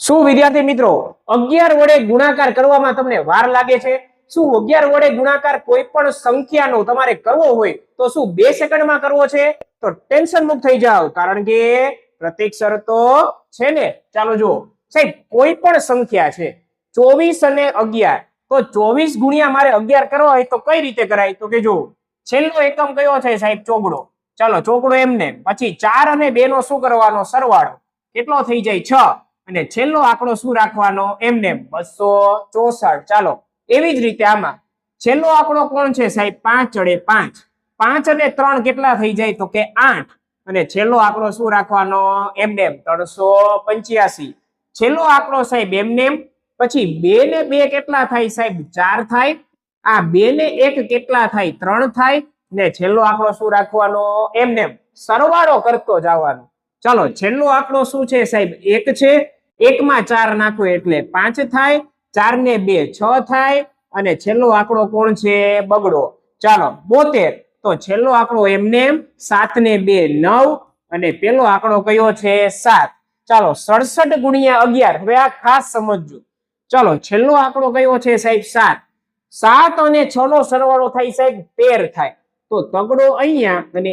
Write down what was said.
શું વિદ્યાર્થી મિત્રો 11 વડે ગુણાકાર કરવામાં તમને વાર લાગે છે? શું 11 વડે ગુણાકાર કોઈ પણ સંખ્યાનો તમારે કરવો હોય તો શું 2 સેકન્ડમાં કરવો છે? તો ટેન્શન મુક્ત થઈ જાઓ, કારણ કે પ્રતીક શરતો છે ને. ચાલો જુઓ સાહેબ, કોઈ પણ સંખ્યા છે 24 અને 11, તો 24 ગુણ્યા મારે 11 કરવા હોય તો કઈ રીતે કરાય? તો કે જો છેલ્લો એકમ કયો છે સાહેબ? ચોગડો. ચાલો ચોગડો એમને, પછી 4 અને 2 નો શું કરવાનો? સરવાળો. કેટલો થઈ જાય? 6. અને છેલ્લો આંકડો શું રાખવાનો? એમને 264. ચાલો એવી જ રીતે આમાં છેલ્લો આંકડો કોણ છે સાહેબ? 5 વડે 5. 5 અને 3 કેટલા થઈ જાય? તો કે 8. અને છેલ્લો આંકડો શું રાખવાનો? એમને 385. છેલ્લો આંકડો સાહેબ એમને. પછી 2 ને 2 કેટલા થાય સાહેબ? 4 થાય. આ 2 ને 1 કેટલા થાય? 3 થાય. ને છેલ્લો આંકડો શું રાખવાનો? એમને સરવાળો કરતો જવાનો. ચાલો છેલ્લો આંકડો શું છે સાહેબ? 1 છે. 1 માં 4 નાખો એટલે 5 થાય. 4 ને 2 6 થાય. અને છેલ્લો આંકડો કોણ છે? બગડો. ચાલો 72. તો છેલ્લો આંકડો એમને 7 ને 2 9. અને પેલો આંકડો કયો છે? 7. ચાલો 67 ગુણ્યા 11. હવે આ ખાસ સમજજો. ચાલો છેલ્લો આંકડો કયો છે સાહેબ? 7. 7 અને 6 નો સરવાળો થાય સાહેબ 13 થાય. તો તગડો અહીંયા અને